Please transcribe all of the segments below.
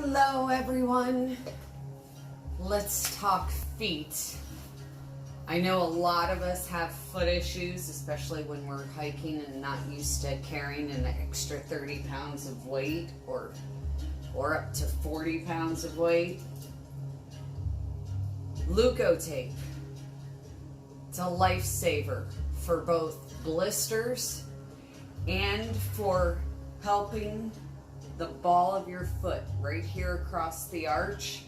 Hello everyone. Let's talk feet. I know a lot of us have foot issues, especially when we're hiking and not used to carrying an extra 30 pounds of weight or up to 40 pounds of weight. Leukotape. It's a lifesaver for both blisters and for helping the ball of your foot right here across the arch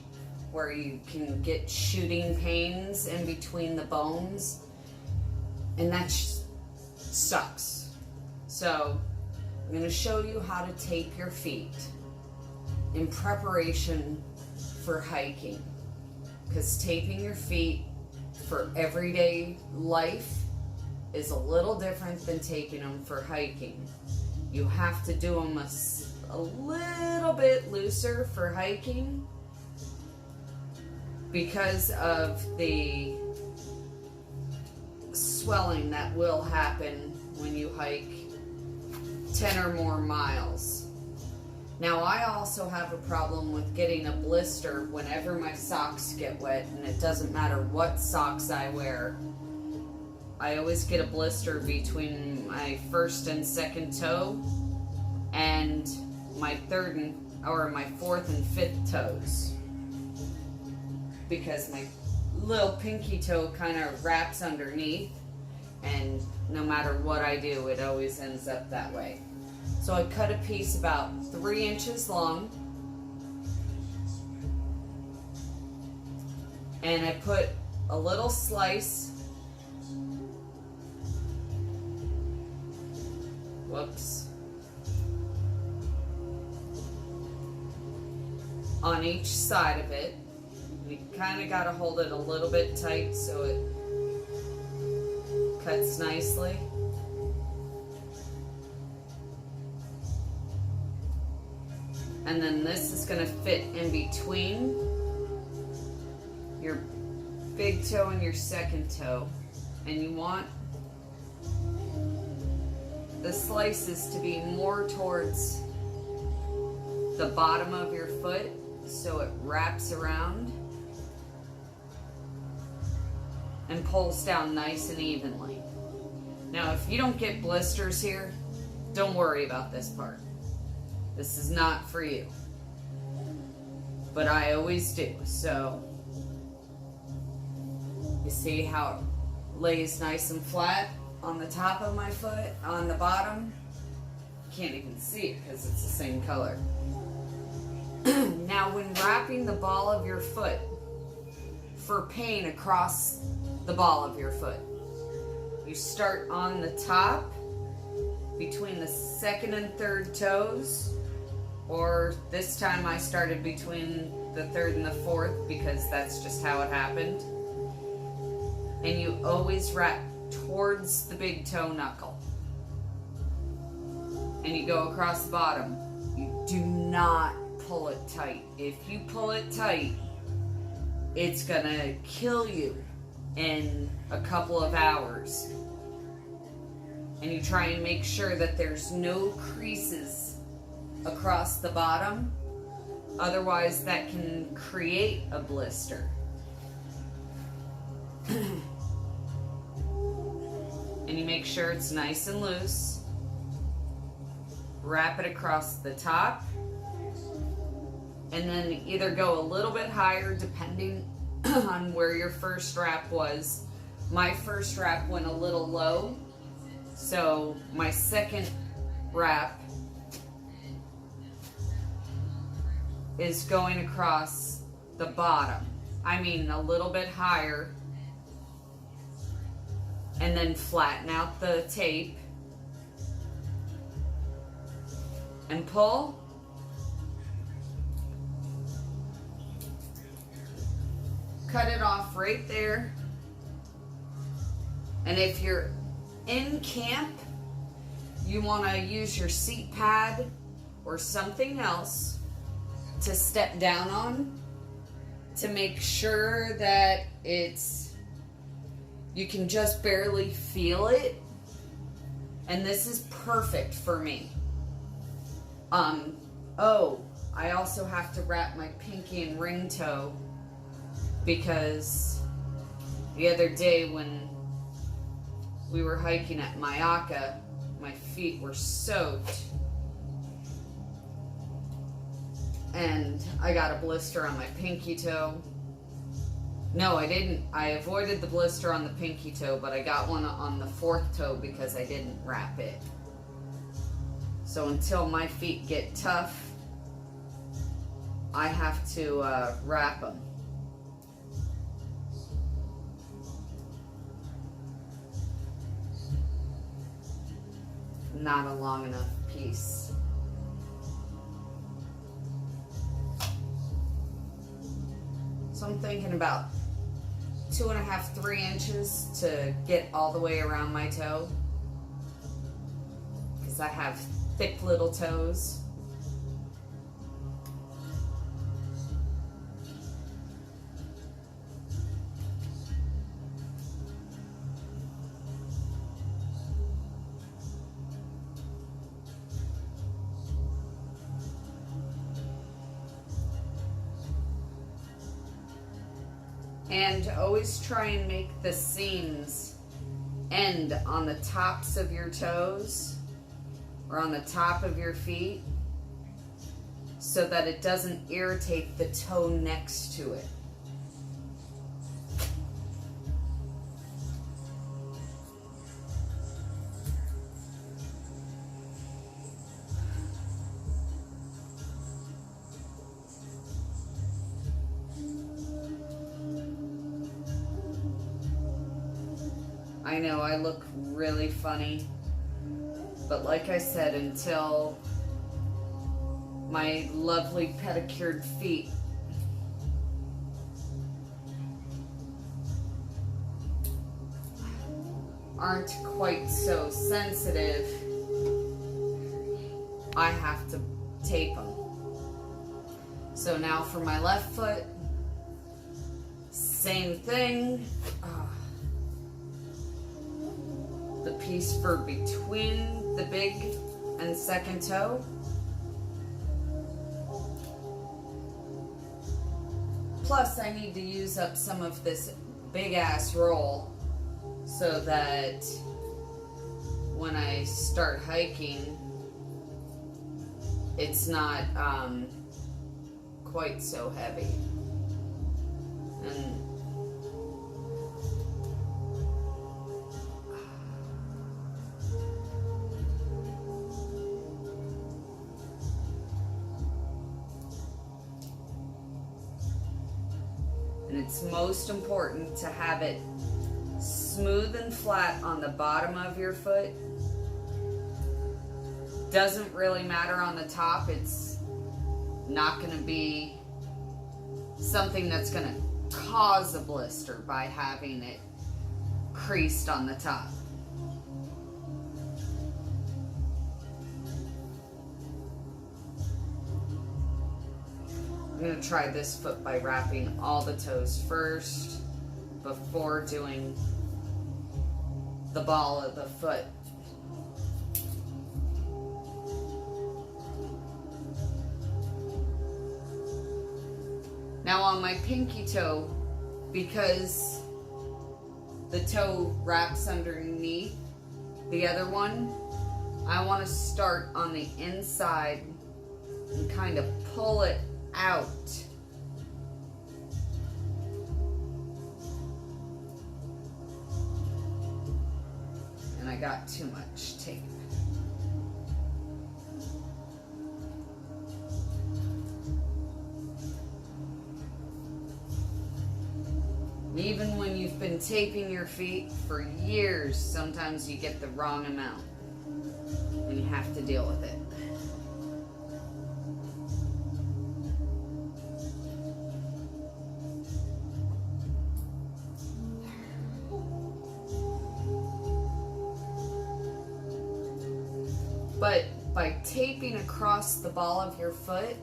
where you can get shooting pains in between the bones, and that sucks. So I'm going to show you how to tape your feet in preparation for hiking, because taping your feet for everyday life is a little different than taping them for hiking. You have to do them a little bit looser for hiking because of the swelling that will happen when you hike 10 or more miles. Now, I also have a problem with getting a blister whenever my socks get wet, and it doesn't matter what socks I wear. I always get a blister between my first and second toe and my fourth and fifth toes, because my little pinky toe kind of wraps underneath, and no matter what I do, it always ends up that way. So I cut a piece about 3 inches long, and I put a little slice, on each side of it. You kind of got to hold it a little bit tight so it cuts nicely. And then this is going to fit in between your big toe and your second toe. And you want the slices to be more towards the bottom of your foot so it wraps around and pulls down nice and evenly. Now, if you don't get blisters here, don't worry about this part. This is not for you. But I always do. So, you see how it lays nice and flat on the top of my foot, on the bottom? You can't even see it because it's the same color. Now, when wrapping the ball of your foot for pain across the ball of your foot, you start on the top between the second and third toes, or this time I started between the third and the fourth because that's just how it happened. And you always wrap towards the big toe knuckle. And you go across the bottom. You do not pull it tight. If you pull it tight, it's gonna kill you in a couple of hours. And you try and make sure that there's no creases across the bottom. Otherwise, that can create a blister. And you make sure it's nice and loose. Wrap it across the top. And then either go a little bit higher depending on where your first wrap was. My first wrap went a little low, so my second wrap is going across the bottom. I mean a little bit higher, and then flatten out the tape and pull. Cut it off right there. And if you're in camp, you want to use your seat pad or something else to step down on to make sure that you can just barely feel it. And this is perfect for me. Oh, I also have to wrap my pinky and ring toe because the other day when we were hiking at Myakka, my feet were soaked and I got a blister on my pinky toe. No, I didn't. I avoided the blister on the pinky toe, but I got one on the fourth toe because I didn't wrap it. So until my feet get tough, I have to wrap them. Not a long enough piece. So I'm thinking about 2.5, 3 inches to get all the way around my toe, because I have thick little toes. And always try and make the seams end on the tops of your toes or on the top of your feet so that it doesn't irritate the toe next to it. I know I look really funny, but like I said, until my lovely pedicured feet aren't quite so sensitive, I have to tape them. So now for my left foot, same thing. The piece for between the big and second toe. Plus I need to use up some of this big ass roll so that when I start hiking, it's not quite so heavy. And it's most important to have it smooth and flat on the bottom of your foot. Doesn't really matter on the top. It's not going to be something that's going to cause a blister by having it creased on the top. I'm going to try this foot by wrapping all the toes first before doing the ball of the foot. Now on my pinky toe, because the toe wraps underneath the other one, I want to start on the inside and kind of pull it out. And I got too much tape. Even when you've been taping your feet for years, sometimes you get the wrong amount and you have to deal with it. But by taping across the ball of your foot,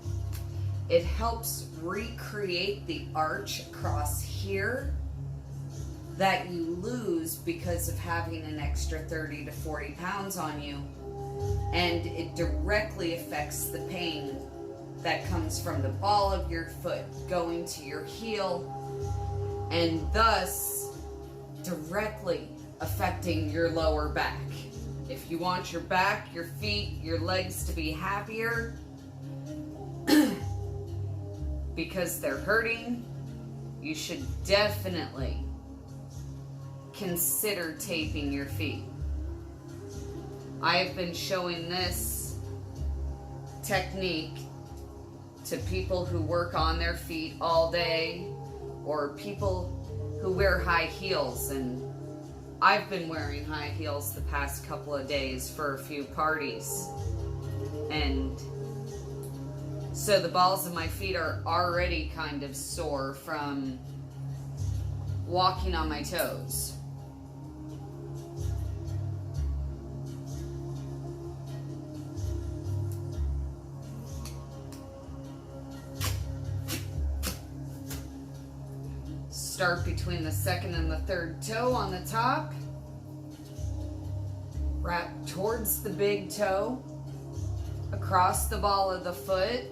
it helps recreate the arch across here that you lose because of having an extra 30 to 40 pounds on you. And it directly affects the pain that comes from the ball of your foot going to your heel, and thus directly affecting your lower back. If you want your back, your feet, your legs to be happier because they're hurting, you should definitely consider taping your feet. I have been showing this technique to people who work on their feet all day, or people who wear high heels, and I've been wearing high heels the past couple of days for a few parties, and so the balls of my feet are already kind of sore from walking on my toes. Start between the second and the third toe on the top. Wrap towards the big toe, across the ball of the foot.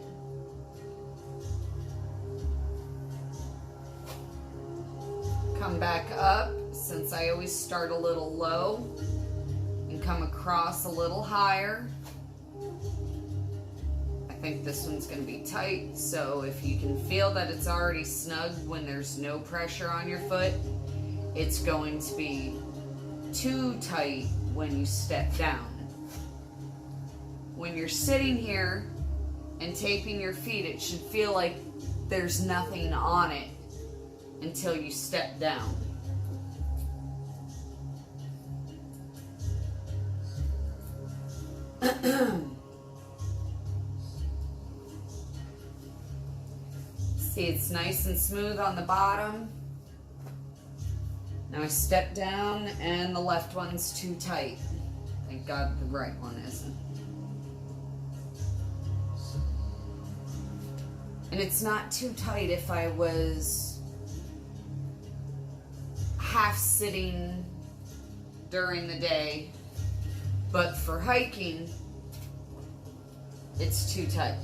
Come back up, since I always start a little low, and come across a little higher. I think this one's going to be tight, so if you can feel that it's already snug when there's no pressure on your foot, it's going to be too tight when you step down. When you're sitting here and taping your feet, it should feel like there's nothing on it until you step down. See, it's nice and smooth on the bottom. Now I step down and the left one's too tight. Thank God the right one isn't. And it's not too tight if I was half sitting during the day, but for hiking, it's too tight.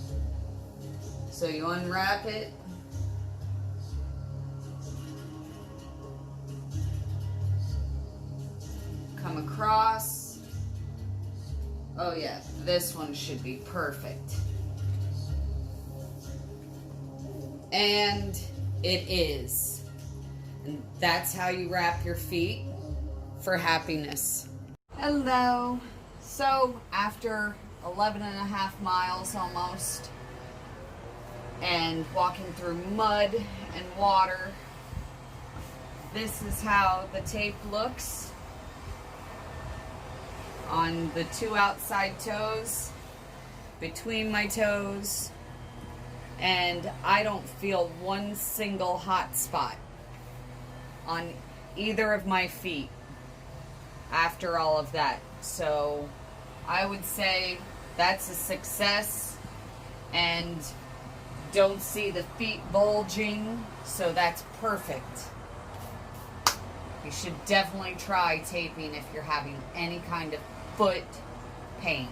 So you unwrap it, come across. Oh yeah, this one should be perfect. And it is. And that's how you wrap your feet for happiness. Hello. So after 11 and a half miles almost, and walking through mud and water, this is how the tape looks on the two outside toes, between my toes, and I don't feel one single hot spot on either of my feet after all of that. So I would say that's a success, and don't see the feet bulging, so that's perfect. You should definitely try taping if you're having any kind of foot pain.